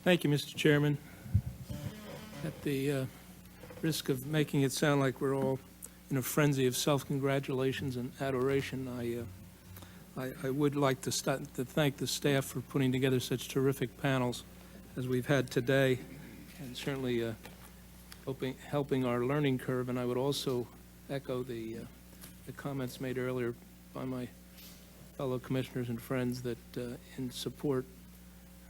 Thank you, Mr. Chairman. At the risk of making it sound like we're all in a frenzy of self-congratulations and adoration, I would like to thank the staff for putting together such terrific panels as we've had today, and certainly helping our learning curve. And I would also echo the comments made earlier by my fellow commissioners and friends that in support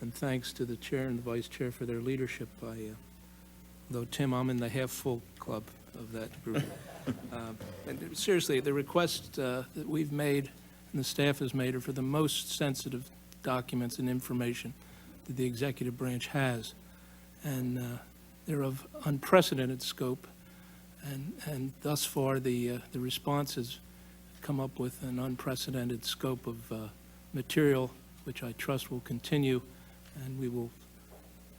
and thanks to the chair and the vice chair for their leadership. Though Tim, I'm in the half-full club of that group. And seriously, the requests that we've made and the staff has made are for the most sensitive documents and information that the executive branch has, and they're of unprecedented scope. And thus far, the response has come up with an unprecedented scope of material, which I trust will continue, and we will,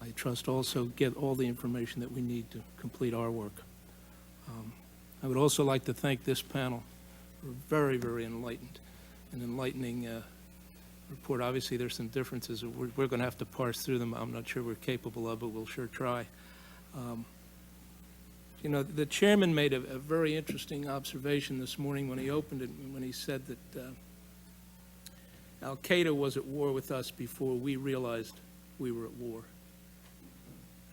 I trust, also get all the information that we need to complete our work. I would also like to thank this panel for a very, very enlightening report. Obviously, there's some differences. We're going to have to parse through them. I'm not sure we're capable of, but we'll sure try. You know, the chairman made a very interesting observation this morning when he opened it, when he said that Al-Qaeda was at war with us before we realized we were at war.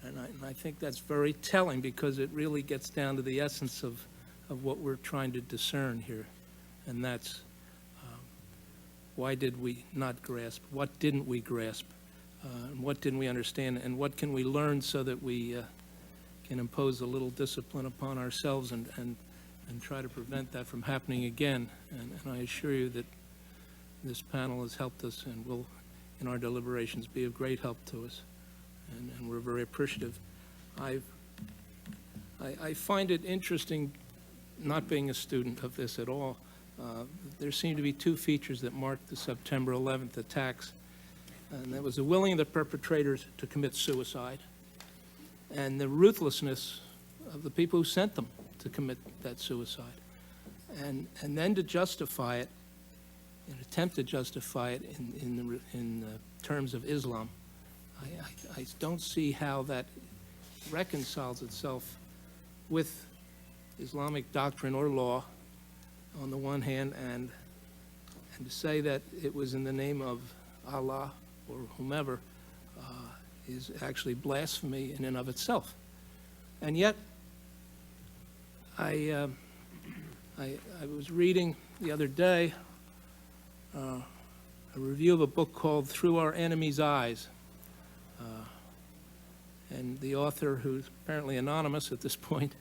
And I think that's very telling, because it really gets down to the essence of what we're trying to discern here. And that's why did we not grasp? What didn't we grasp? What didn't we understand? And what can we learn so that we can impose a little discipline upon ourselves and try to prevent that from happening again? And I assure you that this panel has helped us and will, in our deliberations, be of great help to us. And we're very appreciative. I find it interesting, not being a student of this at all. There seem to be two features that marked the September 11th attacks, and that was the willing of the perpetrators to commit suicide and the ruthlessness of the people who sent them to commit that suicide. And then to justify it, and attempt to justify it in terms of Islam. I don't see how that reconciles itself with Islamic doctrine or law on the one hand, and to say that it was in the name of Allah or whomever is actually blasphemy in and of itself. And yet, I was reading the other day a review of a book called Through Our Enemy's Eyes. And the author, who's apparently anonymous at this point,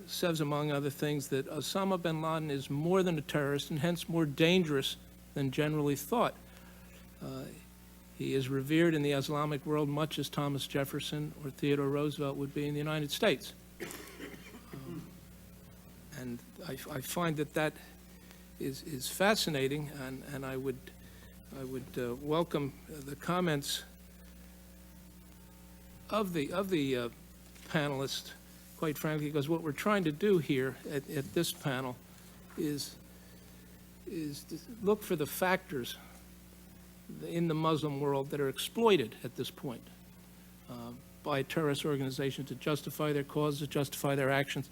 says, among other things, that Osama bin Laden is more than a terrorist and hence more dangerous than generally thought. He is revered in the Islamic world much as Thomas Jefferson or Theodore Roosevelt would be in the United States. And I find that is fascinating, and I would welcome the comments of the panelists, quite frankly, because what we're trying to do here at this panel is to look for the factors in the Muslim world that are exploited at this point by terrorist organizations to justify their causes, to justify their actions,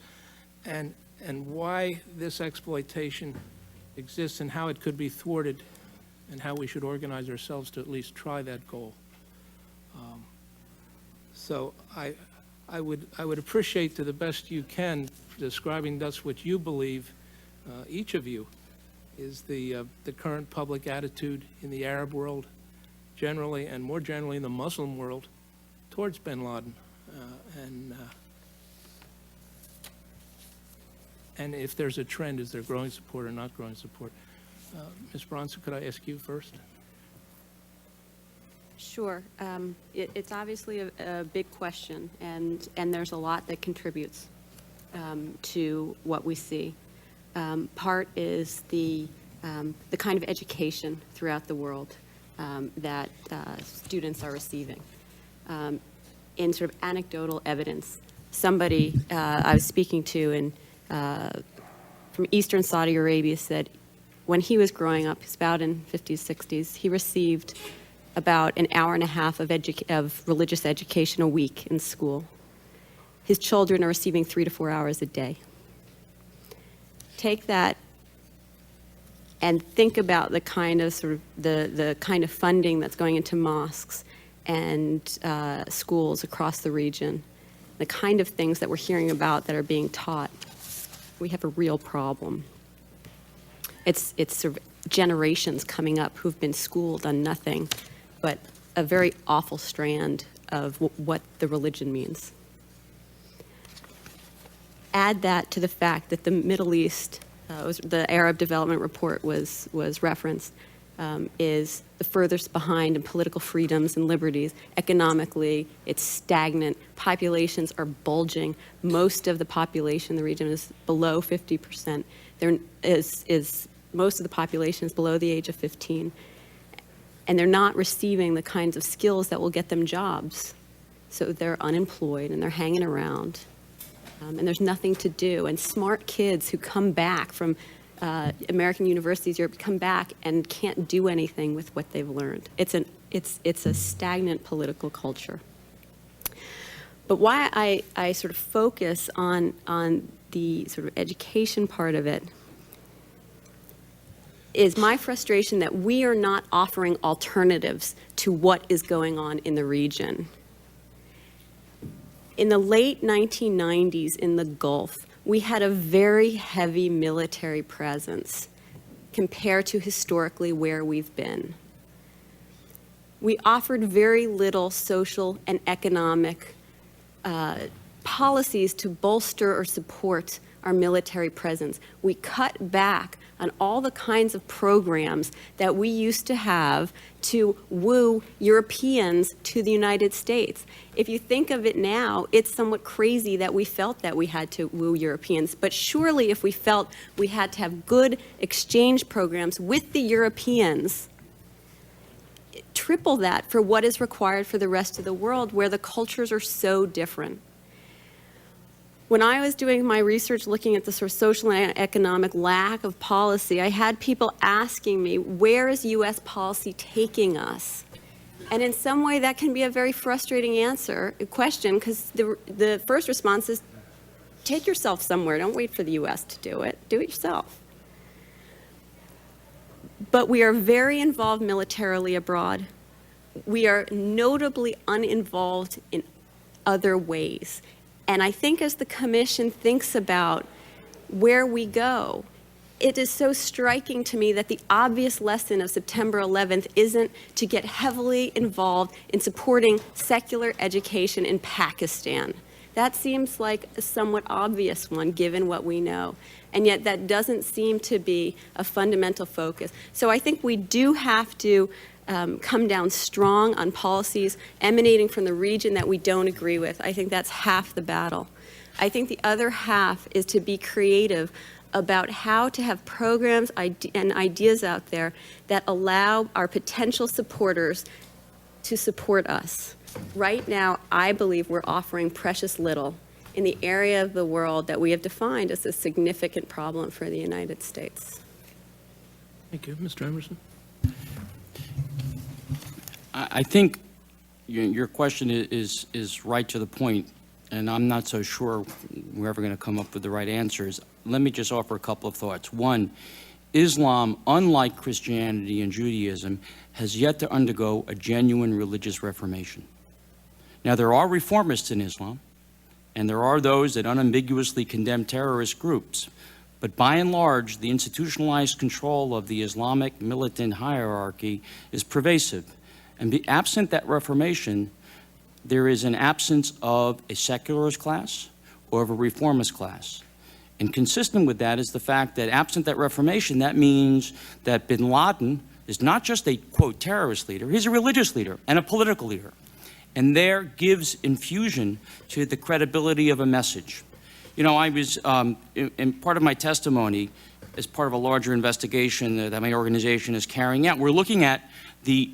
and why this exploitation exists and how it could be thwarted, and how we should organize ourselves to at least try that goal. So I would appreciate, to the best you can, describing thus what you believe, each of you, is the current public attitude in the Arab world generally, and more generally in the Muslim world, towards bin Laden, and if there's a trend, is there growing support or not growing support? Ms. Bronson, could I ask you first? Sure. It's obviously a big question, and there's a lot that contributes to what we see. Part is the kind of education throughout the world that students are receiving. In sort of anecdotal evidence, somebody I was speaking to from Eastern Saudi Arabia said when he was growing up, he's about in 50s, 60s, he received about an hour and a half of religious education a week in school. His children are receiving 3 to 4 hours a day. Take that and think about the kind of the kind of funding that's going into mosques and schools across the region, the kind of things that we're hearing about that are being taught. We have a real problem. It's sort of generations coming up who've been schooled on nothing but a very awful strand of what the religion means. Add that to the fact that the Middle East, the Arab Development Report was referenced, is the furthest behind in political freedoms and liberties. Economically, it's stagnant. Populations are bulging. Most of the population in the region is below 50%. Most of the population is below the age of 15. And they're not receiving the kinds of skills that will get them jobs. So they're unemployed and they're hanging around. And there's nothing to do. And smart kids who come back from American universities Europe come back and can't do anything with what they've learned. It's a stagnant political culture. But why I sort of focus on the sort of education part of it is my frustration that we are not offering alternatives to what is going on in the region. In the late 1990s in the Gulf, we had a very heavy military presence compared to historically where we've been. We offered very little social and economic policies to bolster or support our military presence. We cut back on all the kinds of programs that we used to have to woo Europeans to the United States. If you think of it now, it's somewhat crazy that we felt that we had to woo Europeans, but surely if we felt we had to have good exchange programs with the Europeans, triple that for what is required for the rest of the world where the cultures are so different. When I was doing my research looking at the sort of social and economic lack of policy, I had people asking me, where is U.S. policy taking us? And in some way that can be a very frustrating question, because the first response is, take yourself somewhere, don't wait for the U.S. to do it yourself. But we are very involved militarily abroad. We are notably uninvolved in other ways. And I think as the Commission thinks about where we go, it is so striking to me that the obvious lesson of September 11th isn't to get heavily involved in supporting secular education in Pakistan. That seems like a somewhat obvious one given what we know. And yet that doesn't seem to be a fundamental focus. So I think we do have to come down strong on policies emanating from the region that we don't agree with. I think that's half the battle. I think the other half is to be creative about how to have programs and ideas out there that allow our potential supporters to support us. Right now, I believe we're offering precious little in the area of the world that we have defined as a significant problem for the United States. Thank you. Mr. Emerson? I think your question is right to the point, and I'm not so sure we're ever going to come up with the right answers. Let me just offer a couple of thoughts. One, Islam, unlike Christianity and Judaism, has yet to undergo a genuine religious reformation. Now, there are reformists in Islam, and there are those that unambiguously condemn terrorist groups, but by and large, the institutionalized control of the Islamic militant hierarchy is pervasive. And absent that reformation, there is an absence of a secularist class or of a reformist class. And consistent with that is the fact that absent that reformation, that means that bin Laden is not just a, quote, terrorist leader, he's a religious leader and a political leader. And there gives infusion to the credibility of a message. You know, I was, in part of my testimony, as part of a larger investigation that my organization is carrying out, we're looking at the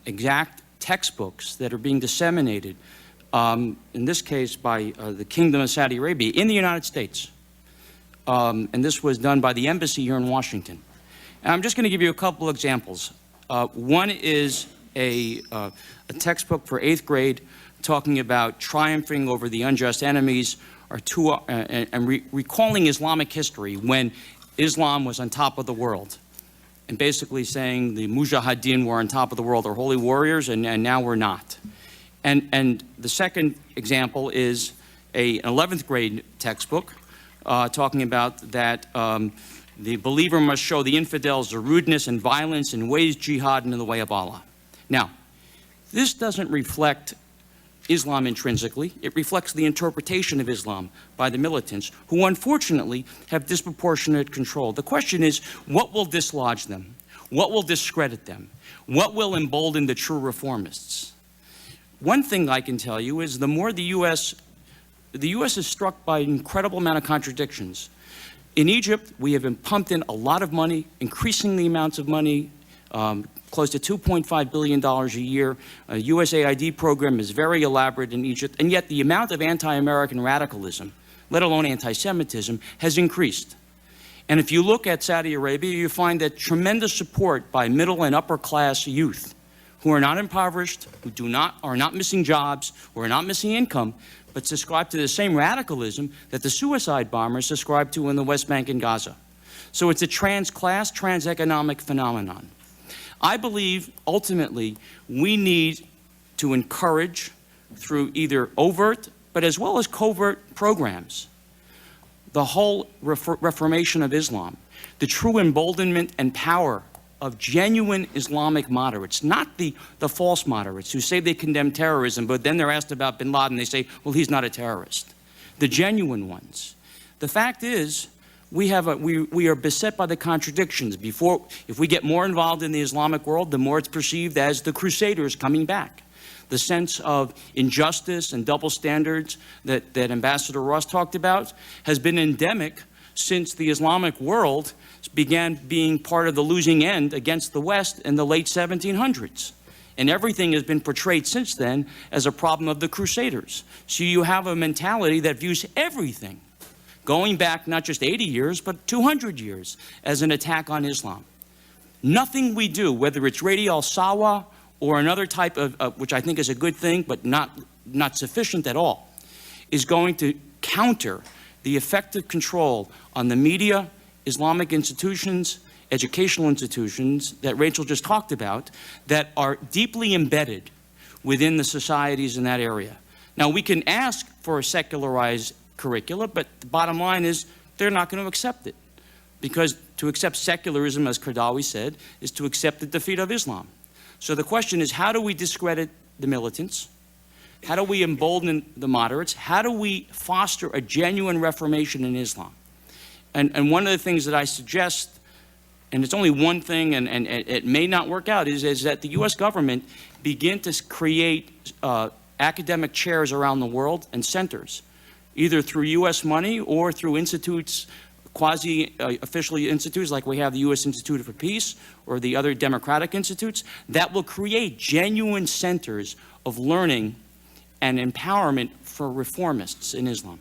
exact textbooks that are being disseminated, in this case by the Kingdom of Saudi Arabia in the United States. And this was done by the embassy here in Washington. And I'm just going to give you a couple examples. One is a textbook for 8th grade talking about triumphing over the unjust enemies or recalling Islamic history when Islam was on top of the world, and basically saying the Mujahideen were on top of the world, or holy warriors, and now we're not. And the second example is an 11th grade textbook talking about that the believer must show the infidels the rudeness and violence and wage jihad in the way of Allah. Now, this doesn't reflect Islam intrinsically. It reflects the interpretation of Islam by the militants, who unfortunately have disproportionate control. The question is, what will dislodge them? What will discredit them? What will embolden the true reformists? One thing I can tell you is the more the U.S. is struck by an incredible amount of contradictions. In Egypt, we have been pumped in a lot of money, increasing the amounts of money, close to $2.5 billion a year. A USAID program is very elaborate in Egypt, and yet the amount of anti-American radicalism, let alone anti-Semitism, has increased. And if you look at Saudi Arabia, you find that tremendous support by middle and upper class youth who are not impoverished, who are not missing jobs, who are not missing income, but subscribe to the same radicalism that the suicide bombers subscribe to in the West Bank and Gaza. So it's a trans-class, trans-economic phenomenon. I believe, ultimately, we need to encourage, through either overt, but as well as covert programs, the whole reformation of Islam, the true emboldenment and power of genuine Islamic moderates, not the false moderates who say they condemn terrorism, but then they're asked about bin Laden, they say, well, he's not a terrorist. The genuine ones. The fact is, we are beset by the contradictions. If we get more involved in the Islamic world, the more it's perceived as the Crusaders coming back. The sense of injustice and double standards that Ambassador Ross talked about has been endemic since the Islamic world began being part of the losing end against the West in the late 1700s. And everything has been portrayed since then as a problem of the Crusaders. So you have a mentality that views everything, going back not just 80 years, but 200 years, as an attack on Islam. Nothing we do, whether it's Radio al-Sawa or another type of, which I think is a good thing, but not sufficient at all, is going to counter the effective control on the media, Islamic institutions, educational institutions that Rachel just talked about, that are deeply embedded within the societies in that area. Now, we can ask for a secularized curricula, but the bottom line is they're not going to accept it. Because to accept secularism, as Qaradawi said, is to accept the defeat of Islam. So the question is, how do we discredit the militants? How do we embolden the moderates? How do we foster a genuine reformation in Islam? And one of the things that I suggest, and it's only one thing, and it may not work out, is that the U.S. government begin to create academic chairs around the world and centers, either through U.S. money or through institutes, quasi-official institutes like we have the U.S. Institute for Peace or the other democratic institutes, that will create genuine centers of learning and empowerment for reformists in Islam.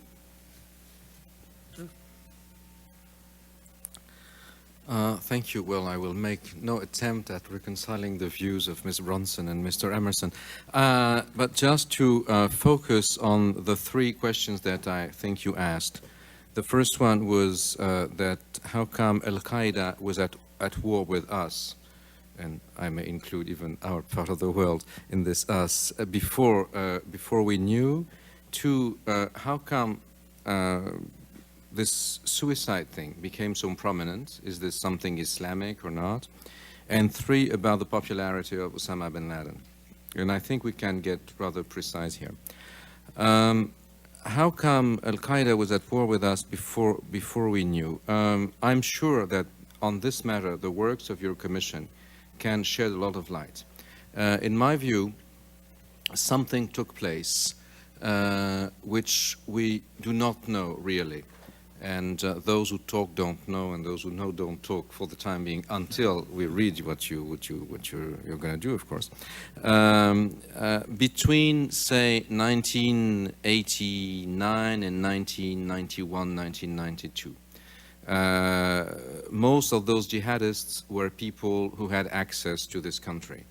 Thank you. Well, I will make no attempt at reconciling the views of Ms. Bronson and Mr. Emerson, but just to focus on the three questions that I think you asked. The first one was that how come Al-Qaeda was at war with us, and I may include even our part of the world in this us, before we knew. Two, how come this suicide thing became so prominent? Is this something Islamic or not? And three, about the popularity of Osama bin Laden. And I think we can get rather precise here. How come Al-Qaeda was at war with us before we knew? I'm sure that on this matter, the works of your commission can shed a lot of light. In my view, something took place which we do not know really. And those who talk don't know, and those who know don't talk for the time being, until we read what you're going to do, of course. Between, say, 1989 and 1991, 1992, most of those jihadists were people who had access to this country.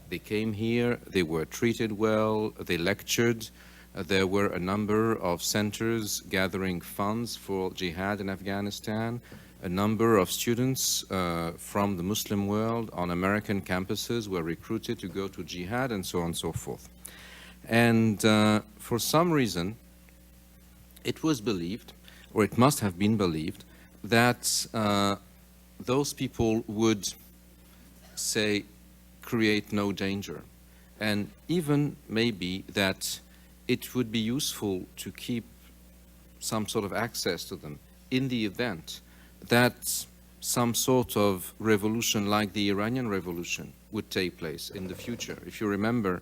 They came here, they were treated well, they lectured. There were a number of centers gathering funds for jihad in Afghanistan. A number of students from the Muslim world on American campuses were recruited to go to jihad and so on and so forth. And for some reason, it was believed, or it must have been believed, that those people would, say, create no danger. And even maybe that it would be useful to keep some sort of access to them in the event that some sort of revolution like the Iranian Revolution would take place in the future. If you remember,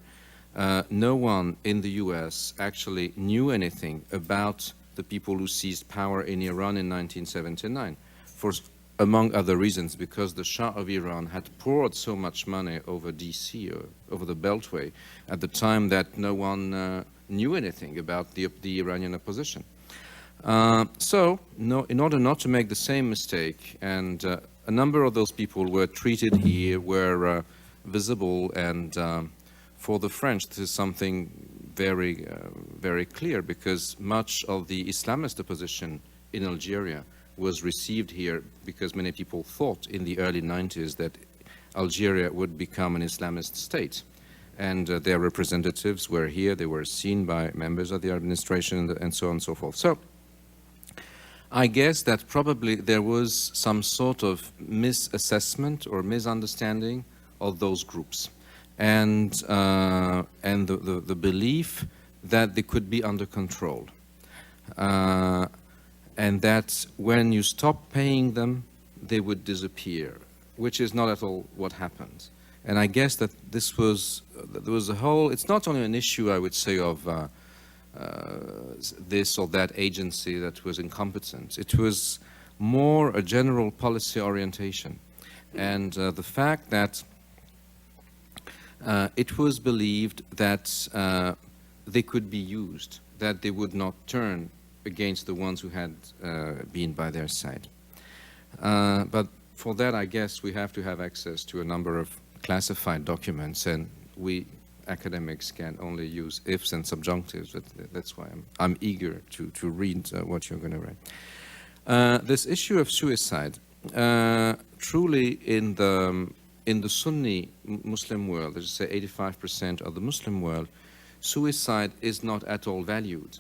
no one in the US actually knew anything about the people who seized power in Iran in 1979, among other reasons, because the Shah of Iran had poured so much money over DC, over the Beltway, at the time that no one knew anything about the Iranian opposition. In order not to make the same mistake, and a number of those people were treated here, were visible, and for the French, this is something very, very clear, because much of the Islamist opposition in Algeria was received here because many people thought in the early 90s that Algeria would become an Islamist state. And their representatives were here, they were seen by members of the administration and so on and so forth. So I guess that probably there was some sort of misassessment or misunderstanding of those groups, and the belief that they could be under control. And that when you stop paying them, they would disappear, which is not at all what happened. And I guess that there was a whole, it's not only an issue, I would say, of this or that agency that was incompetent. It was more a general policy orientation. And the fact that it was believed that they could be used, that they would not turn against the ones who had been by their side. But for that, I guess we have to have access to a number of classified documents, and we academics can only use ifs and subjunctives. That's why I'm eager to read what you're going to write. This issue of suicide, truly in the Sunni Muslim world, let's say 85% of the Muslim world, suicide is not at all valued.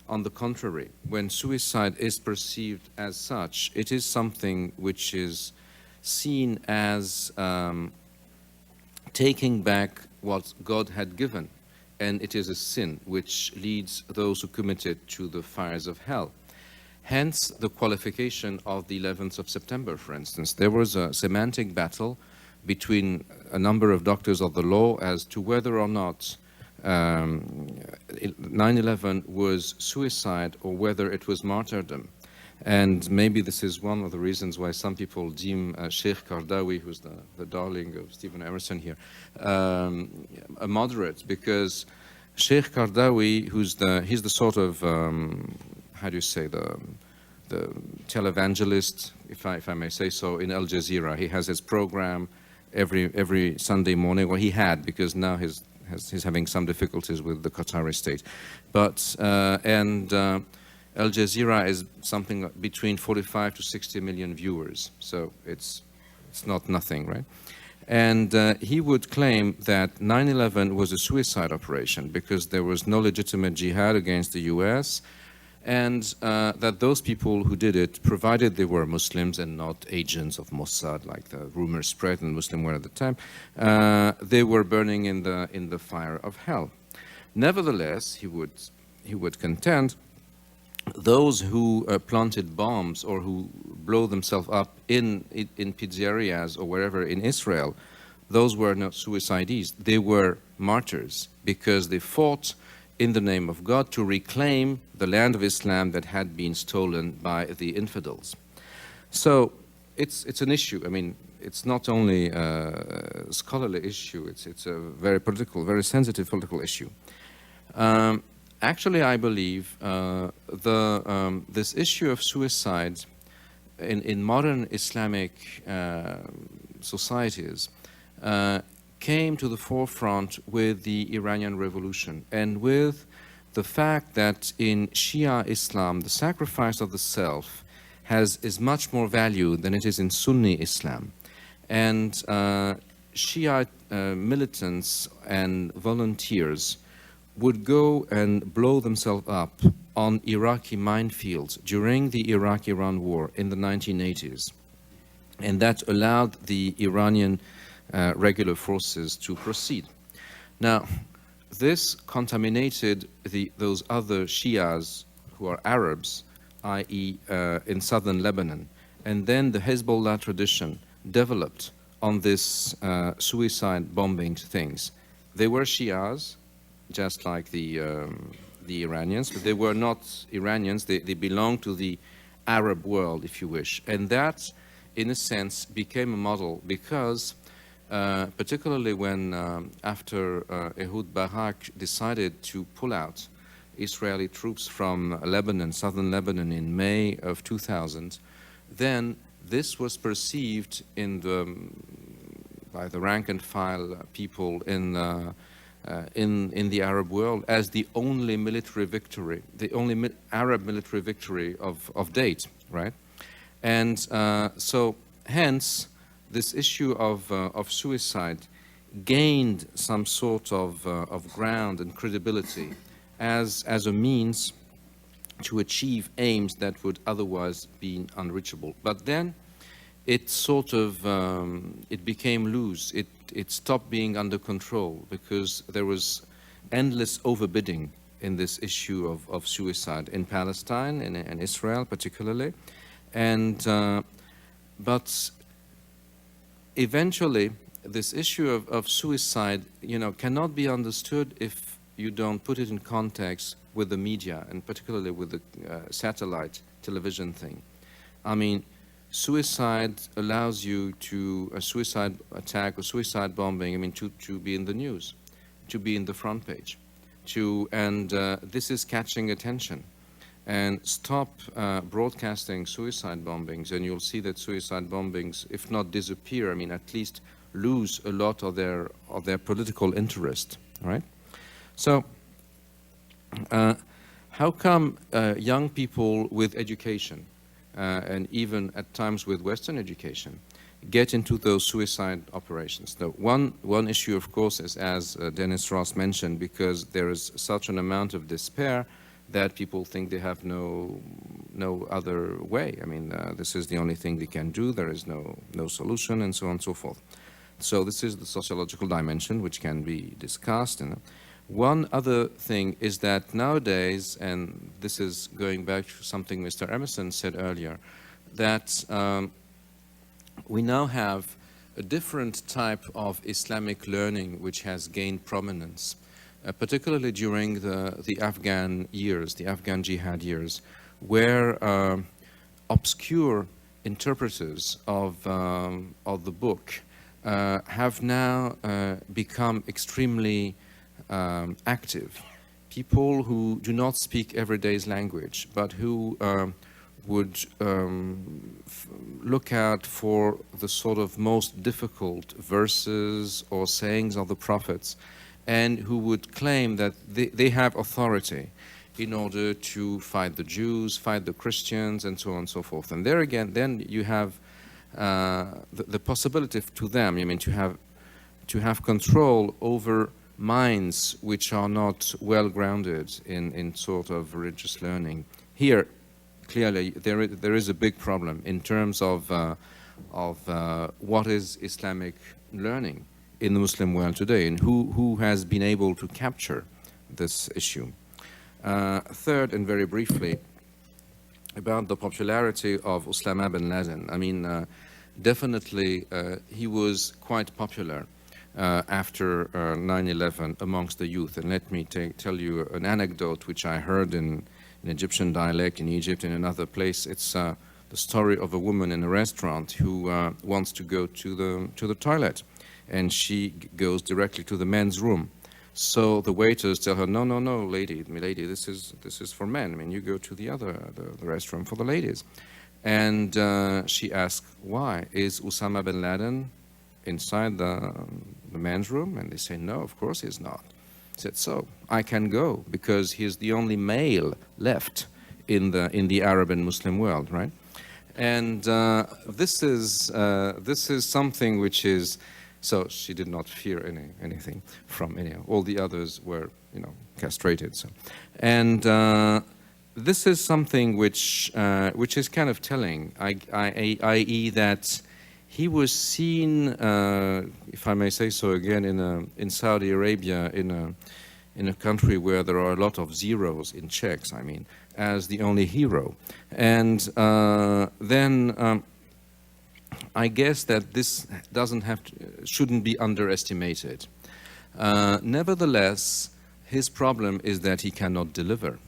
On the contrary, when suicide is perceived as such, it is something which is seen as taking back what God had given, and it is a sin which leads those who commit it to the fires of hell. Hence the qualification of the 11th of September, for instance. There was a semantic battle between a number of doctors of the law as to whether or not 9/11 was suicide or whether it was martyrdom. And maybe this is one of the reasons why some people deem Sheikh Qardawi, who's the darling of Stephen Emerson here, a moderate, because Sheikh Qardawi, he's the sort of, how do you say, the televangelist, if I may say so, in Al Jazeera. He has his program every Sunday morning, or he had, because now he's having some difficulties with the Qatari state. But, Al Jazeera is something between 45 to 60 million viewers, so it's not nothing, right? And he would claim that 9/11 was a suicide operation because there was no legitimate jihad against the US, and that those people who did it, provided they were Muslims and not agents of Mossad, like the rumors spread in the Muslim world at the time, they were burning in the fire of hell. Nevertheless, he would contend those who planted bombs or who blow themselves up in pizzerias or wherever in Israel, those were not suicidees. They were martyrs because they fought in the name of God to reclaim the land of Islam that had been stolen by the infidels. So it's an issue. I mean, it's not only a scholarly issue, it's a very political, very sensitive political issue. Actually, I believe this issue of suicide in modern Islamic societies came to the forefront with the Iranian Revolution and with the fact that in Shia Islam, the sacrifice of the self is much more value than it is in Sunni Islam. And Shia militants and volunteers would go and blow themselves up on Iraqi minefields during the Iraq-Iran war in the 1980s. And that allowed the Iranian regular forces to proceed. Now, this contaminated those other Shias who are Arabs, i.e. In southern Lebanon. And then the Hezbollah tradition developed on this suicide bombing things. They were Shias, just like the Iranians, but they were not Iranians. They belonged to the Arab world, if you wish. And that, in a sense, became a model because particularly when after Ehud Barak decided to pull out Israeli troops from Lebanon, southern Lebanon, in May of 2000, then this was perceived by the rank and file people in the Arab world as the only military victory, the only Arab military victory of date, right? And so, hence, this issue of suicide gained some sort of ground and credibility as a means to achieve aims that would otherwise be unreachable. But then it sort of, it became loose. It stopped being under control because there was endless overbidding in this issue of suicide in Palestine and Israel particularly. And, but eventually this issue of suicide, cannot be understood if you don't put it in context with the media, and particularly with the satellite television thing. I mean, suicide allows you to, a suicide attack or suicide bombing, I mean, to be in the news, to be in the front page, and this is catching attention. And stop broadcasting suicide bombings, and you'll see that suicide bombings, if not disappear, I mean, at least lose a lot of their political interest, right? So, how come young people with education, and even at times with Western education, get into those suicide operations? The one issue, of course, is, as Dennis Ross mentioned, because there is such an amount of despair that people think they have no other way. I mean, this is the only thing they can do. There is no solution, and so on and so forth. So this is the sociological dimension, which can be discussed. And one other thing is that nowadays, and this is going back to something Mr. Emerson said earlier, that we now have a different type of Islamic learning which has gained prominence, particularly during the Afghan years, the Afghan jihad years, where obscure interpreters of the book have now become extremely active. People who do not speak everyday's language, but who would look out for the sort of most difficult verses or sayings of the prophets, and who would claim that they have authority in order to fight the Jews, fight the Christians, and so on and so forth. And there again, then you have the possibility to them, I mean, to have control over minds which are not well grounded in sort of religious learning. Here, clearly, there is a big problem in terms of what is Islamic learning in the Muslim world today, and who has been able to capture this issue. Third, and very briefly, about the popularity of Osama bin Laden. I mean, definitely he was quite popular after 9/11 amongst the youth. And let me tell you an anecdote which I heard in Egyptian dialect in Egypt and another place. It's the story of a woman in a restaurant who wants to go to the toilet, and she goes directly to the men's room. So the waiters tell her, no, lady, milady, this is for men. I mean, you go to the restroom for the ladies. And she asks, why? Is Osama bin Laden inside the the men's room? And they say, no, of course he's not. He said, so I can go because he's the only male left in the Arab and Muslim world, right? And this is something which is, so she did not fear anything from any. All the others were, castrated. So, and this is something which is kind of telling, i.e. that he was seen, if I may say so again, in Saudi Arabia, in a country where there are a lot of zeros in checks, I mean, as the only hero. And then I guess that this shouldn't be underestimated. Nevertheless, his problem is that he cannot deliver.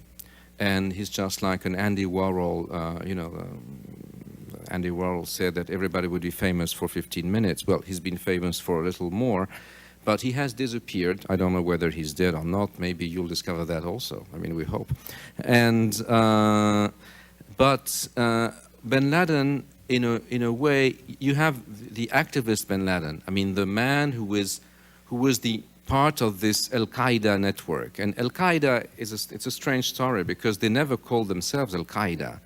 And he's just like an Andy Warhol, Andy Warhol said that everybody would be famous for 15 minutes. Well, he's been famous for a little more, but he has disappeared. I don't know whether he's dead or not. Maybe you'll discover that also. I mean, we hope. And but bin Laden, in a way, you have the activist bin Laden. I mean, the man who was the part of this Al-Qaeda network. And Al-Qaeda it's a strange story because they never called themselves Al-Qaeda.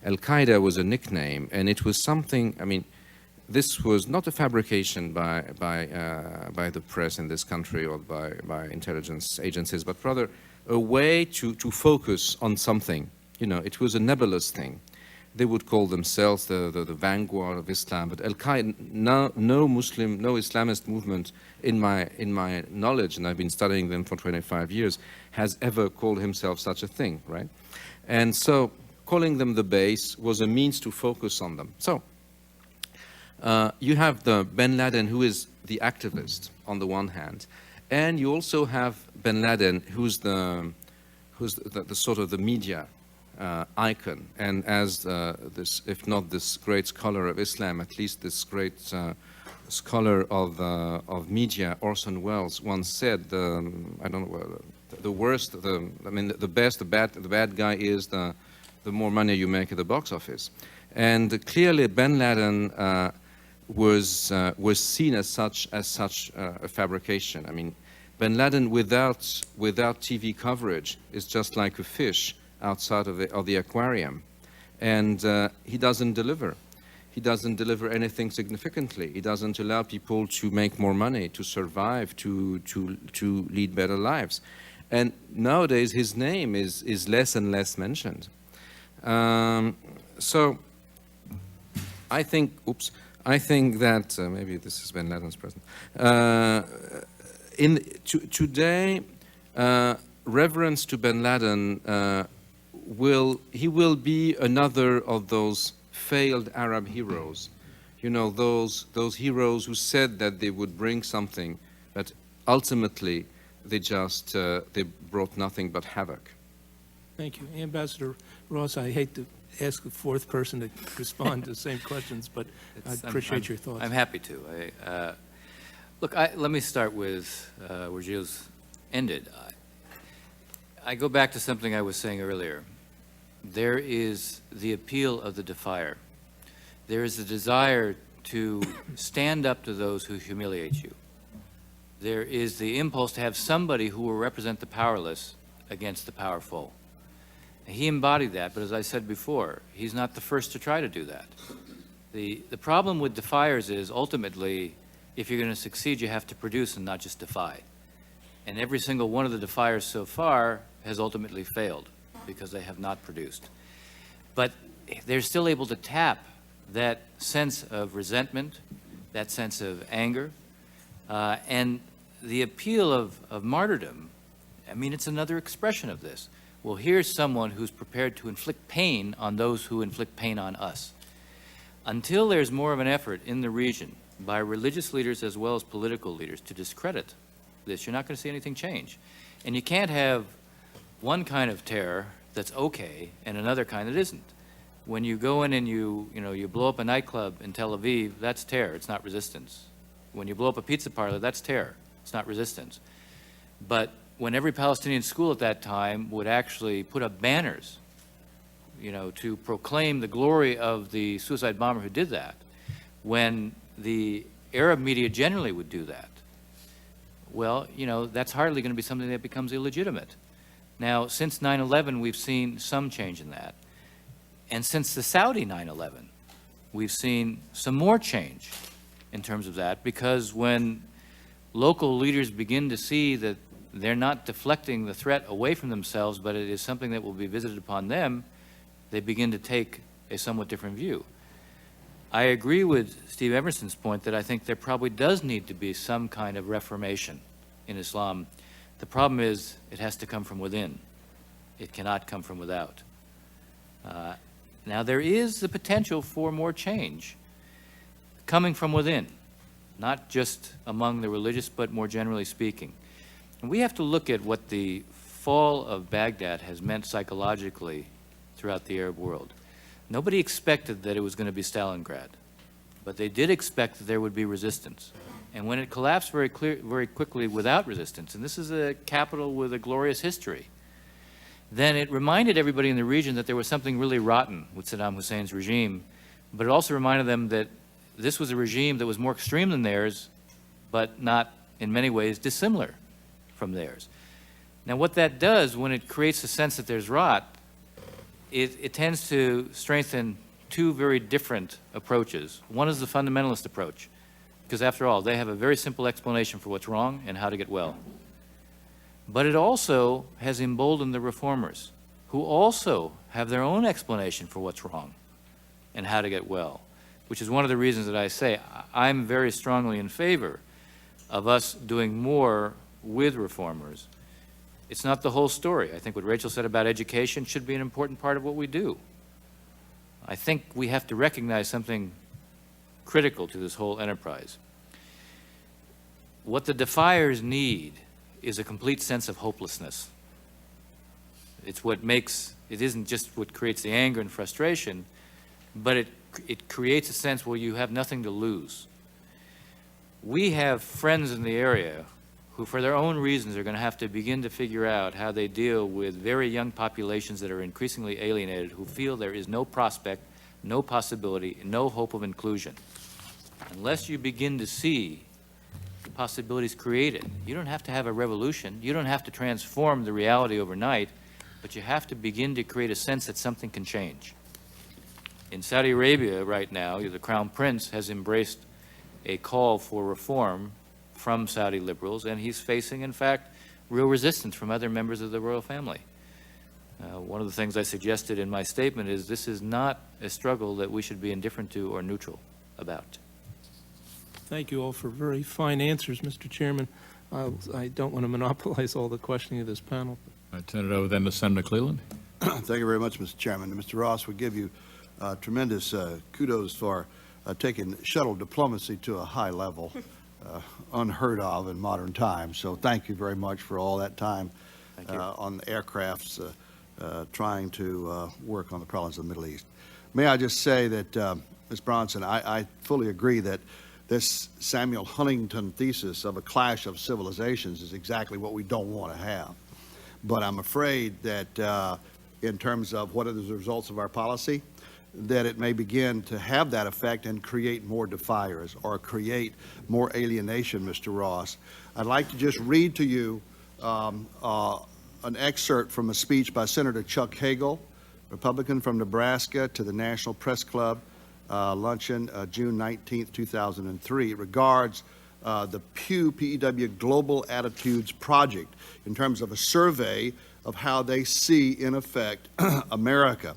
Al-Qaeda was a nickname, and it was something, I mean, this was not a fabrication by the press in this country or by intelligence agencies, but rather a way to focus on something. It was a nebulous thing. They would call themselves the vanguard of Islam, but Al-Qaeda, no Muslim, no Islamist movement in my knowledge, and I've been studying them for 25 years, has ever called himself such a thing, right? And so calling them the base was a means to focus on them. So you have the bin Laden who is the activist on the one hand, and you also have bin Laden who's the sort of the media icon, and as this, if not this great scholar of Islam, at least this great scholar of media, Orson Welles, once said, I don't know, the worst, the best, the bad guy is the more money you make at the box office. And clearly bin Laden was seen as such a fabrication. I mean, bin Laden without TV coverage is just like a fish outside of the aquarium, and he doesn't deliver. He doesn't deliver anything significantly. He doesn't allow people to make more money, to survive, to lead better lives. And nowadays his name is less and less mentioned. So I think that maybe this is bin Laden's present. Today, reverence to bin Laden he will be another of those failed Arab heroes, those heroes who said that they would bring something, but ultimately they brought nothing but havoc. Thank you. Ambassador Ross, I hate to ask a fourth person to respond to the same questions, but I appreciate your thoughts. I'm happy to. Look, let me start with where Gilles ended. I go back to something I was saying earlier. There is the appeal of the defier. There is the desire to stand up to those who humiliate you. There is the impulse to have somebody who will represent the powerless against the powerful. He embodied that, but as I said before, he's not the first to try to do that. The problem with defiers is ultimately, if you're going to succeed, you have to produce and not just defy. And every single one of the defiers so far has ultimately failed because they have not produced. But they're still able to tap that sense of resentment, that sense of anger, and the appeal of martyrdom. I mean, it's another expression of this. Well, here's someone who's prepared to inflict pain on those who inflict pain on us. Until there's more of an effort in the region by religious leaders as well as political leaders to discredit this, you're not going to see anything change. And you can't have one kind of terror that's okay and another kind that isn't. When you go in and you blow up a nightclub in Tel Aviv, that's terror, it's not resistance. When you blow up a pizza parlor, that's terror, it's not resistance. But when every Palestinian school at that time would actually put up banners, to proclaim the glory of the suicide bomber who did that, when the Arab media generally would do that, well, that's hardly going to be something that becomes illegitimate. Now, since 9/11, we've seen some change in that. And since the Saudi 9/11, we've seen some more change in terms of that, because when local leaders begin to see that they're not deflecting the threat away from themselves, but it is something that will be visited upon them, they begin to take a somewhat different view. I agree with Steve Emerson's point that I think there probably does need to be some kind of reformation in Islam. The problem is it has to come from within. It cannot come from without. Now, there is the potential for more change coming from within, not just among the religious, but more generally speaking. And we have to look at what the fall of Baghdad has meant psychologically throughout the Arab world. Nobody expected that it was going to be Stalingrad, but they did expect that there would be resistance. And when it collapsed very quickly without resistance, and this is a capital with a glorious history, then it reminded everybody in the region that there was something really rotten with Saddam Hussein's regime, but it also reminded them that this was a regime that was more extreme than theirs, but not in many ways dissimilar from theirs. Now, what that does when it creates a sense that there's rot, it tends to strengthen two very different approaches. One is the fundamentalist approach, because after all, they have a very simple explanation for what's wrong and how to get well. But it also has emboldened the reformers, who also have their own explanation for what's wrong and how to get well, which is one of the reasons that I say I'm very strongly in favor of us doing more with reformers. It's not the whole story. I think what Rachel said about education should be an important part of what we do. I think we have to recognize something critical to this whole enterprise. What the defiers need is a complete sense of hopelessness. It's what makes, it isn't just what creates the anger and frustration, but it creates a sense where you have nothing to lose. We have friends in the area who, for their own reasons, are going to have to begin to figure out how they deal with very young populations that are increasingly alienated, who feel there is no prospect, no possibility, no hope of inclusion. Unless you begin to see the possibilities created, you don't have to have a revolution, you don't have to transform the reality overnight, but you have to begin to create a sense that something can change. In Saudi Arabia right now, the Crown Prince has embraced a call for reform from Saudi liberals, and he's facing, in fact, real resistance from other members of the royal family. One of the things I suggested in my statement is this is not a struggle that we should be indifferent to or neutral about. Thank you all for very fine answers, Mr. Chairman. I don't want to monopolize all the questioning of this panel. I turn it over then to Senator Cleland. Thank you very much, Mr. Chairman. Mr. Ross, we give you tremendous kudos for taking shuttle diplomacy to a high level, unheard of in modern times. So thank you very much for all that time on the aircrafts trying to work on the problems of the Middle East. May I just say that, Ms. Bronson, I fully agree that this Samuel Huntington thesis of a clash of civilizations is exactly what we don't want to have. But I'm afraid that in terms of what are the results of our policy, that it may begin to have that effect and create more defiers or create more alienation, Mr. Ross. I'd like to just read to you an excerpt from a speech by Senator Chuck Hagel, Republican from Nebraska, to the National Press Club luncheon, June 19th, 2003. It regards the Pew, P-E-W, Global Attitudes Project in terms of a survey of how they see, in effect, America.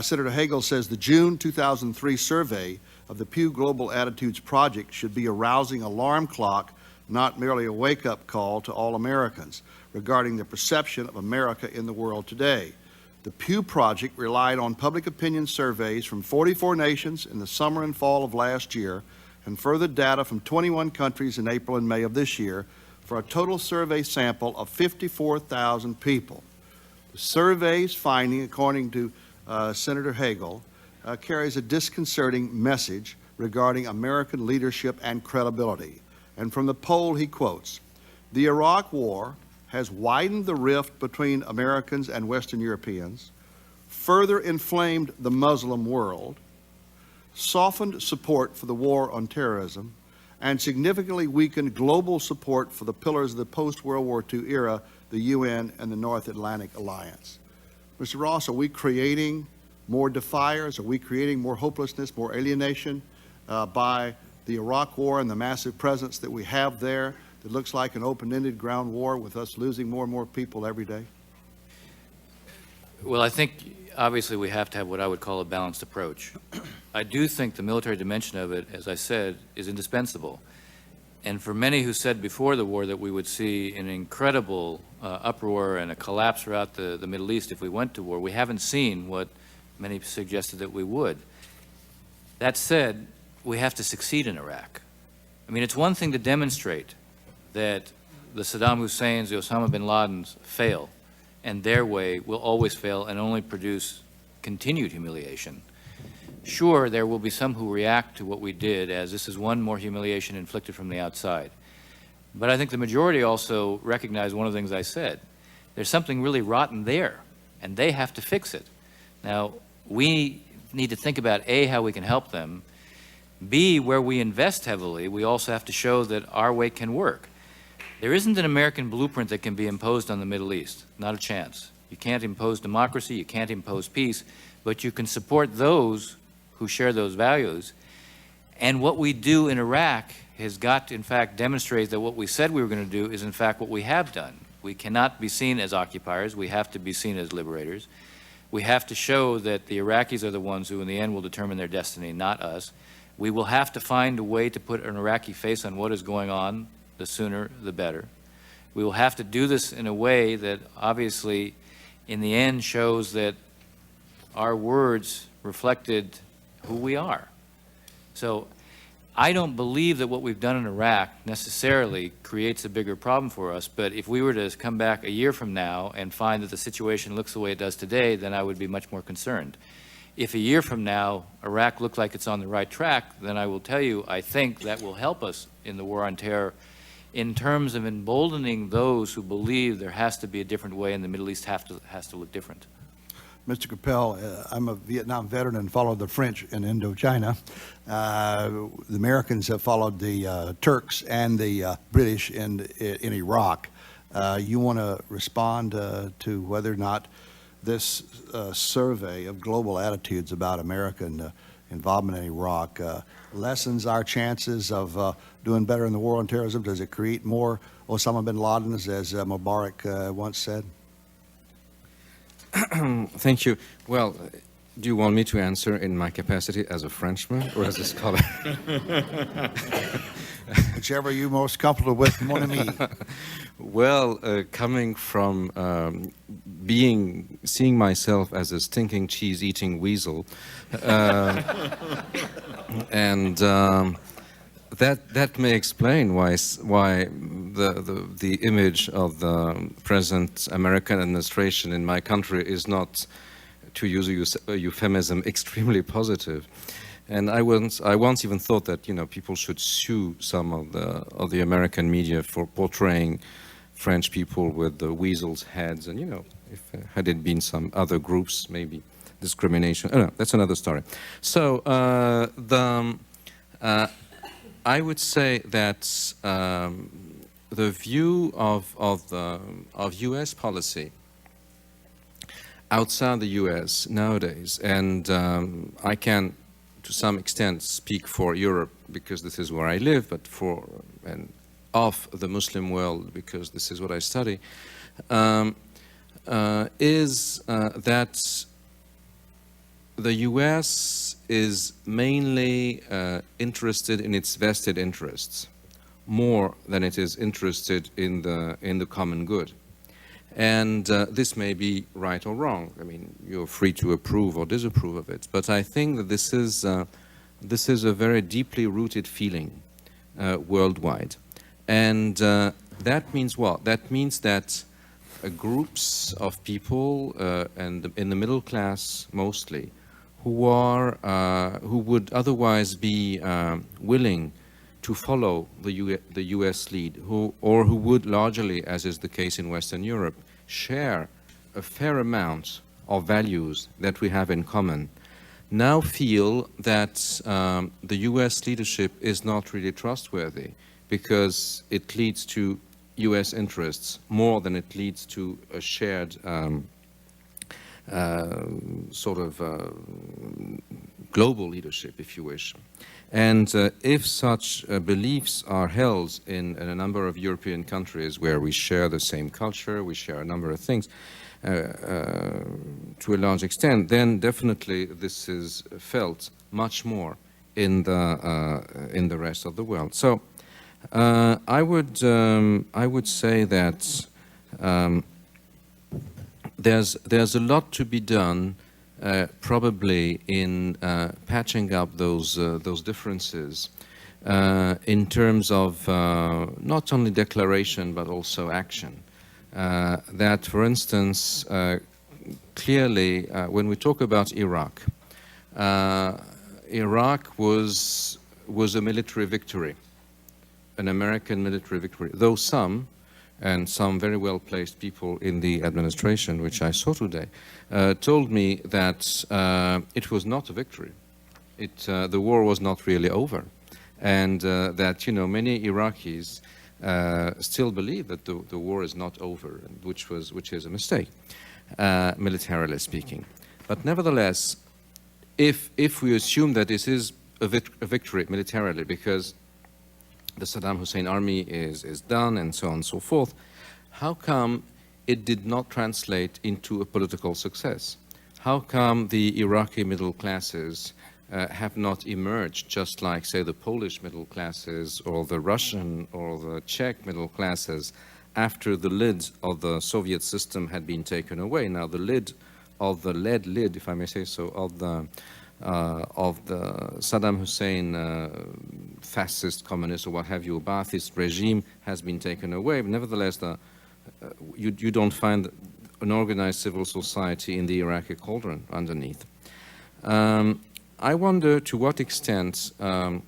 Senator Hagel says the June 2003 survey of the Pew Global Attitudes Project should be a rousing alarm clock, not merely a wake-up call to all Americans regarding the perception of America in the world today. The Pew Project relied on public opinion surveys from 44 nations in the summer and fall of last year and further data from 21 countries in April and May of this year for a total survey sample of 54,000 people. The survey's finding, according to Senator Hagel, carries a disconcerting message regarding American leadership and credibility. And from the poll he quotes, "The Iraq War has widened the rift between Americans and Western Europeans, further inflamed the Muslim world, softened support for the war on terrorism, and significantly weakened global support for the pillars of the post-World War II era, the UN and the North Atlantic Alliance. Mr. Ross, are we creating more defiers? Are we creating more hopelessness, more alienation by the Iraq War and the massive presence that we have there that looks like an open-ended ground war with us losing more and more people every day? Well, I think obviously we have to have what I would call a balanced approach. I do think the military dimension of it, as I said, is indispensable. And for many who said before the war that we would see an incredible uproar and a collapse throughout the Middle East if we went to war, we haven't seen what many suggested that we would. That said, we have to succeed in Iraq. I mean, it's one thing to demonstrate that the Saddam Husseins, the Osama bin Ladens fail, and their way will always fail and only produce continued humiliation. Sure, there will be some who react to what we did as this is one more humiliation inflicted from the outside. But I think the majority also recognize one of the things I said. There's something really rotten there, and they have to fix it. Now, we need to think about, A, how we can help them, B, where we invest heavily, we also have to show that our way can work. There isn't an American blueprint that can be imposed on the Middle East, not a chance. You can't impose democracy, you can't impose peace, but you can support those who share those values. And what we do in Iraq has got to, in fact, demonstrate that what we said we were going to do is, in fact, what we have done. We cannot be seen as occupiers. We have to be seen as liberators. We have to show that the Iraqis are the ones who, in the end, will determine their destiny, not us. We will have to find a way to put an Iraqi face on what is going on. The sooner, the better. We will have to do this in a way that, obviously, in the end, shows that our words reflected who we are. So I don't believe that what we've done in Iraq necessarily creates a bigger problem for us, but if we were to come back a year from now and find that the situation looks the way it does today, then I would be much more concerned. If a year from now Iraq looks like it's on the right track, then I will tell you I think that will help us in the war on terror in terms of emboldening those who believe there has to be a different way and the Middle East has to look different. Mr. Capel, I'm a Vietnam veteran and followed the French in Indochina. The Americans have followed the Turks and the British in Iraq. You want to respond to whether or not this survey of global attitudes about American involvement in Iraq lessens our chances of doing better in the war on terrorism? Does it create more Osama bin Ladens, as Mubarak once said? Thank you. Well, do you want me to answer in my capacity as a Frenchman or as a scholar? Whichever you're most comfortable with, mon ami. Well, coming from seeing myself as a stinking cheese-eating weasel, and that may explain why the image of the present American administration in my country is not, to use a euphemism, extremely positive. And I once even thought that people should sue some of the American media for portraying French people with the weasels' heads, and if had it been some other groups, maybe discrimination. Oh no, that's another story. So I would say that the view of U.S. policy outside the U.S. nowadays, and I can to some extent speak for Europe because this is where I live, but of the Muslim world because this is what I study, is that the U.S. is mainly interested in its vested interests more than it is interested in the common good. And this may be right or wrong. I mean, you're free to approve or disapprove of it. But I think that this is a very deeply rooted feeling worldwide. And that means what? That means that groups of people, and in the middle class mostly, who would otherwise be willing to follow the U.S. lead, who would largely, as is the case in Western Europe, share a fair amount of values that we have in common, now feel that the U.S. leadership is not really trustworthy because it leads to U.S. interests more than it leads to a shared global leadership, if you wish. And if such beliefs are held in a number of European countries where we share the same culture, we share a number of things to a large extent, then definitely this is felt much more in the rest of the world. So I would say that there's a lot to be done. Probably in patching up those differences in terms of not only declaration but also action. That, for instance, clearly, when we talk about Iraq, Iraq was a military victory, an American military victory, though some very well-placed people in the administration, which I saw today, told me that it was not a victory. The war was not really over, and that many Iraqis still believe that the war is not over, which is a mistake, militarily speaking. But nevertheless, if we assume that this is a victory militarily, because the Saddam Hussein army is done and so on and so forth, how come it did not translate into a political success? How come the Iraqi middle classes have not emerged just like, say, the Polish middle classes or the Russian or the Czech middle classes after the lid of the Soviet system had been taken away? Now, the lid of the lead lid, if I may say so, of the Saddam Hussein fascist, communist, or what have you, Ba'athist regime has been taken away. But nevertheless, you don't find an organized civil society in the Iraqi cauldron underneath. I wonder to what extent the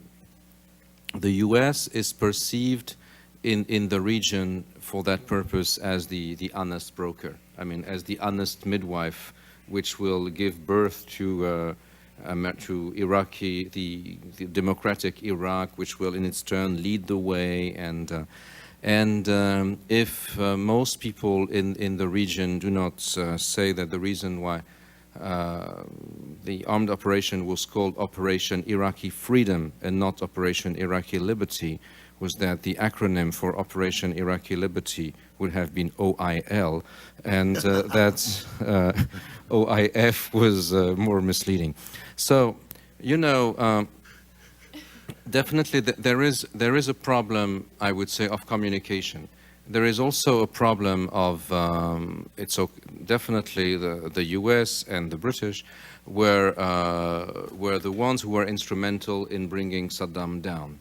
U.S. is perceived in the region for that purpose as the honest broker. I mean, as the honest midwife, which will give birth to Iraqi, the democratic Iraq, which will in its turn lead the way. And if most people in the region do not say that the reason why the armed operation was called Operation Iraqi Freedom and not Operation Iraqi Liberty, was that the acronym for Operation Iraqi Liberty would have been OIL, and that OIF was more misleading. So, definitely there is a problem, I would say, of communication. There is also a problem of, definitely the US and the British were the ones who were instrumental in bringing Saddam down.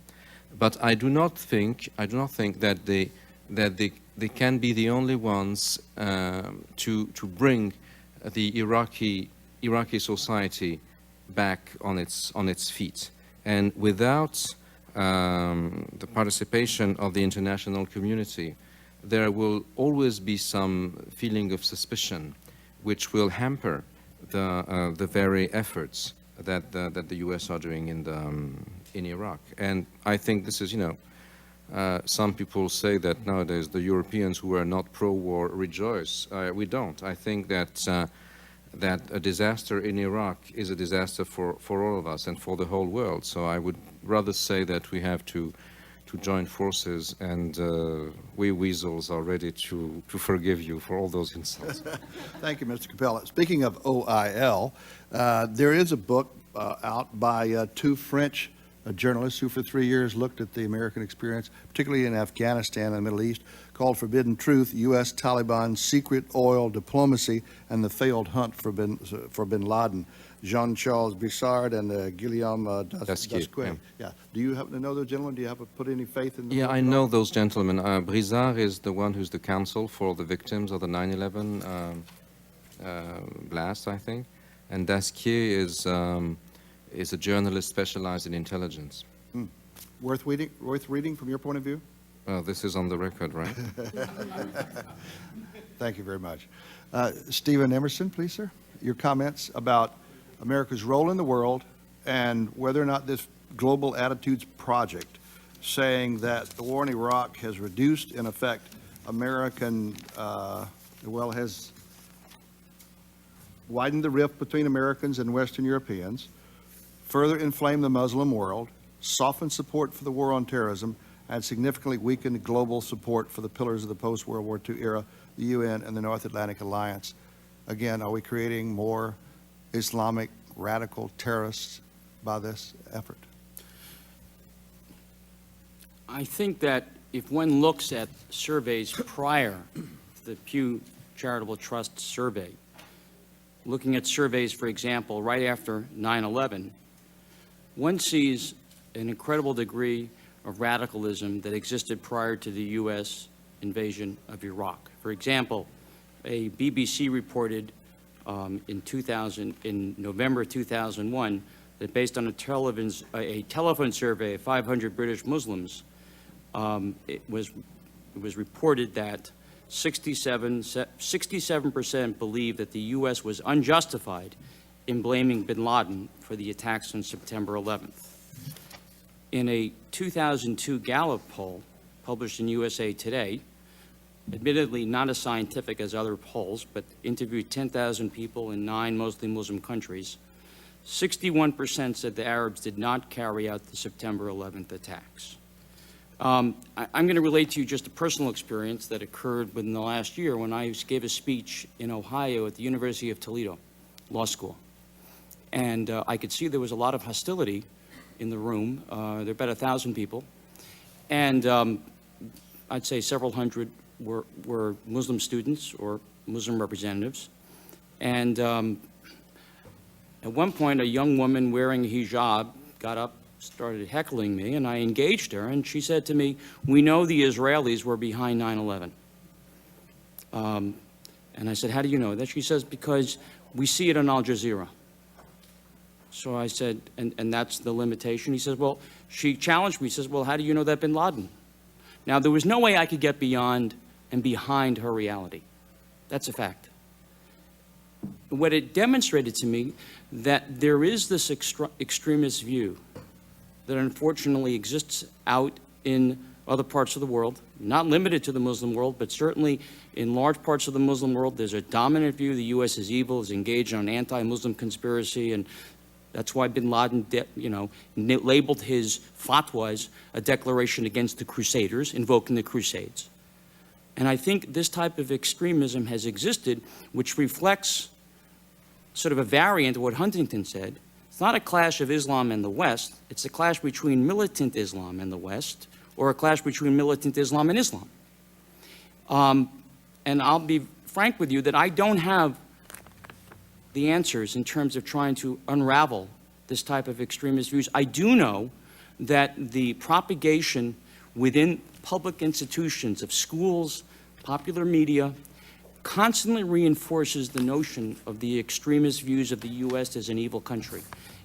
But I do not think that they can be the only ones to bring the Iraqi society back on its feet. And without the participation of the international community, there will always be some feeling of suspicion, which will hamper the very efforts that the U.S. are doing in Iraq. And I think this is, some people say that nowadays the Europeans who are not pro-war rejoice. We don't. I think that a disaster in Iraq is a disaster for all of us and for the whole world. So I would rather say that we have to join forces, and we weasels are ready to forgive you for all those insults. Thank you, Mr. Capella. Speaking of OIL, there is a book out by two French journalists who for 3 years looked at the American experience, particularly in Afghanistan and the Middle East, called For Forbidden Truth, U.S. Taliban Secret Oil Diplomacy and the Failed Hunt for bin Laden. Jean-Charles Bissard and Guillaume Dasquier. Yeah. Do you happen to know those gentlemen? Do you have to put any faith in them? Yeah, I know those gentlemen. Brizard is the one who's the counsel for the victims of the 9/11 blast, I think. And Dasquier is a journalist specialized in intelligence. Worth reading from your point of view? Well, this is on the record, right? Thank you very much. Stephen Emerson, please, sir. Your comments about America's role in the world and whether or not this Global Attitudes Project, saying that the war in Iraq has reduced, in effect, American, has widened the rift between Americans and Western Europeans, further inflamed the Muslim world, softened support for the war on terrorism, and significantly weakened global support for the pillars of the post-World War II era, the UN and the North Atlantic Alliance. Again, are we creating more Islamic radical terrorists by this effort? I think that if one looks at surveys prior to the Pew Charitable Trust survey, looking at surveys, for example, right after 9/11, one sees an incredible degree of radicalism that existed prior to the U.S. invasion of Iraq. For example, a BBC reported in November 2001 that based on a telephone survey of 500 British Muslims, it was reported that 67% believed that the U.S. was unjustified in blaming bin Laden for the attacks on September 11th. In a 2002 Gallup poll published in USA Today, admittedly not as scientific as other polls, but interviewed 10,000 people in 9 mostly Muslim countries, 61% said the Arabs did not carry out the September 11th attacks. I'm going to relate to you just a personal experience that occurred within the last year when I gave a speech in Ohio at the University of Toledo Law School. And I could see there was a lot of hostility in the room. There were about 1,000 people. And I'd say several hundred were Muslim students or Muslim representatives. And at one point, a young woman wearing a hijab got up, started heckling me, and I engaged her, and she said to me, "We know the Israelis were behind 9/11. And I said, "How do you know that?" She says, "Because we see it on Al Jazeera." So I said, and that's the limitation? He says, well, she challenged me, says, "Well, how do you know that bin Laden?" Now, there was no way I could get beyond and behind her reality. That's a fact. What it demonstrated to me that there is this extremist view that unfortunately exists out in other parts of the world, not limited to the Muslim world, but certainly in large parts of the Muslim world. There's a dominant view the U.S. is evil, is engaged in an anti-Muslim conspiracy, and that's why bin Laden, labeled his fatwas a declaration against the Crusaders, invoking the Crusades. And I think this type of extremism has existed, which reflects sort of a variant of what Huntington said. It's not a clash of Islam and the West. It's a clash between militant Islam and the West, or a clash between militant Islam and Islam. And I'll be frank with you that I don't have the answers in terms of trying to unravel this type of extremist views. I do know that the propagation within public institutions of schools, popular media, constantly reinforces the notion of the extremist views of the U.S. as an evil country.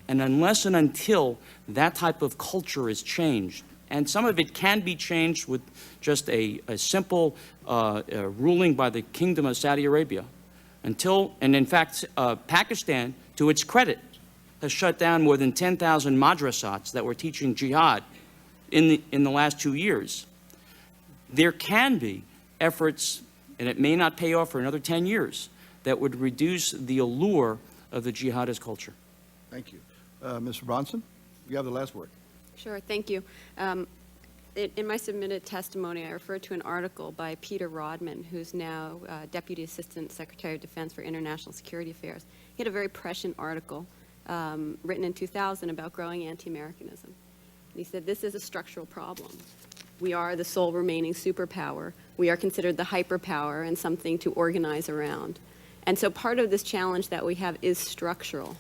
And unless and until that type of culture is changed, and some of it can be changed with just a simple ruling by the Kingdom of Saudi Arabia, and in fact, Pakistan, to its credit, has shut down more than 10,000 madrasats that were teaching jihad in the last 2 years. There can be efforts, and it may not pay off for another 10 years, that would reduce the allure of the jihadist culture. Thank you. Mr. Bronson, you have the last word. Sure, thank you. In my submitted testimony, I referred to an article by Peter Rodman, who's now Deputy Assistant Secretary of Defense for International Security Affairs. He had a very prescient article written in 2000 about growing anti-Americanism. He said, this is a structural problem. We are the sole remaining superpower. We are considered the hyperpower and something to organize around. And so part of this challenge that we have is structural.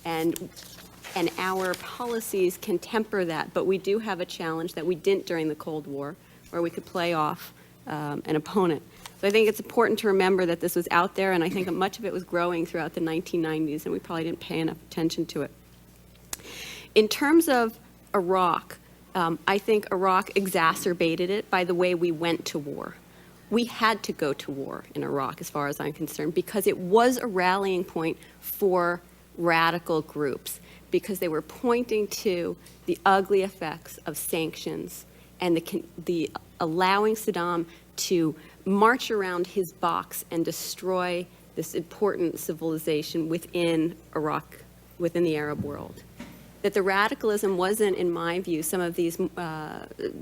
And our policies can temper that, but we do have a challenge that we didn't during the Cold War, where we could play off an opponent. So I think it's important to remember that this was out there, and I think much of it was growing throughout the 1990s, and we probably didn't pay enough attention to it. In terms of Iraq, I think Iraq exacerbated it by the way we went to war. We had to go to war in Iraq, as far as I'm concerned, because it was a rallying point for radical groups because they were pointing to the ugly effects of sanctions and the allowing Saddam to march around his box and destroy this important civilization within Iraq, within the Arab world. That the radicalism wasn't, in my view, some of these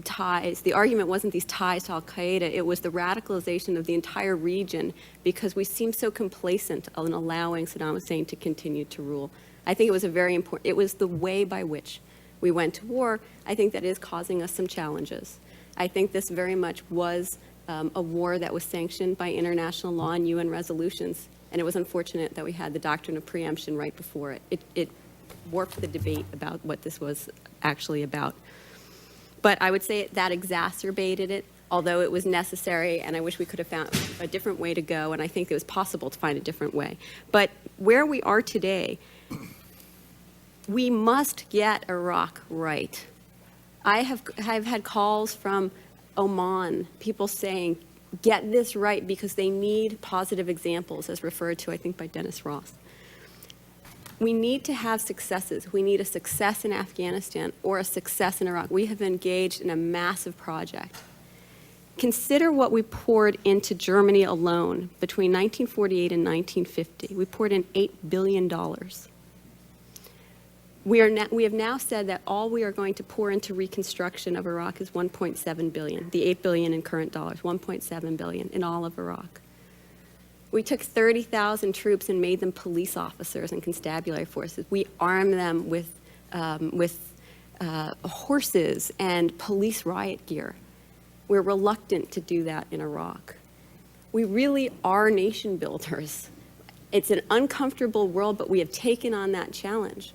ties, the argument wasn't these ties to al-Qaeda, it was the radicalization of the entire region because we seem so complacent in allowing Saddam Hussein to continue to rule. I think it was a very important, it was the way by which we went to war. I think that is causing us some challenges. I think this very much was a war that was sanctioned by international law and UN resolutions, and it was unfortunate that we had the doctrine of preemption right before it. It warped the debate about what this was actually about. But I would say that exacerbated it, although it was necessary, and I wish we could have found a different way to go, and I think it was possible to find a different way. But where we are today, we must get Iraq right. I've had calls from Oman, people saying, get this right because they need positive examples, as referred to, I think, by Dennis Ross. We need to have successes. We need a success in Afghanistan or a success in Iraq. We have engaged in a massive project. Consider what we poured into Germany alone between 1948 and 1950. We poured in $8 billion. We have now said that all we are going to pour into reconstruction of Iraq is $1.7 billion, the $8 billion in current dollars, $1.7 billion in all of Iraq. We took 30,000 troops and made them police officers and constabulary forces. We armed them with horses and police riot gear. We're reluctant to do that in Iraq. We really are nation builders. It's an uncomfortable world, but we have taken on that challenge.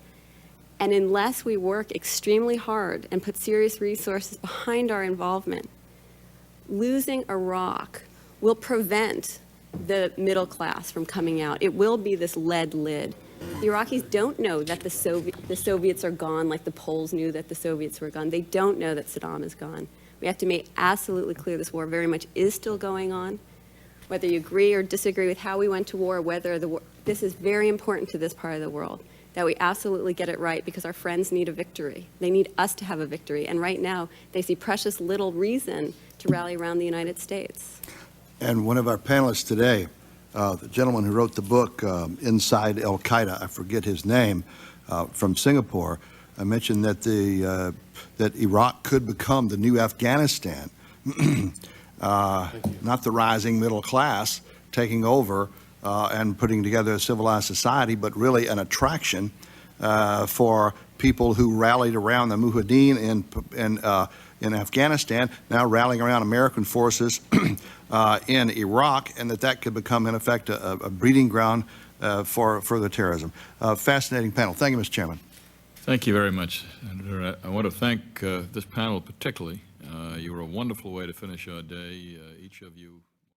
And unless we work extremely hard and put serious resources behind our involvement, losing Iraq will prevent the middle class from coming out. It will be this lead lid. The Iraqis don't know that the Soviets are gone like the Poles knew that the Soviets were gone. They don't know that Saddam is gone. We have to make absolutely clear this war very much is still going on. Whether you agree or disagree with how we went to war, whether the war, this is very important to this part of the world, that we absolutely get it right because our friends need a victory. They need us to have a victory. And right now, they see precious little reason to rally around the United States. And one of our panelists today, the gentleman who wrote the book, Inside Al-Qaeda, I forget his name, from Singapore, mentioned that that Iraq could become the new Afghanistan, not the rising middle class taking over and putting together a civilized society, but really an attraction for people who rallied around the Mujahideen in Afghanistan, now rallying around American forces in Iraq, and that could become, in effect, a breeding ground for further terrorism. Fascinating panel. Thank you, Mr. Chairman. Thank you very much, Senator. I want to thank this panel particularly. You were a wonderful way to finish our day, each of you.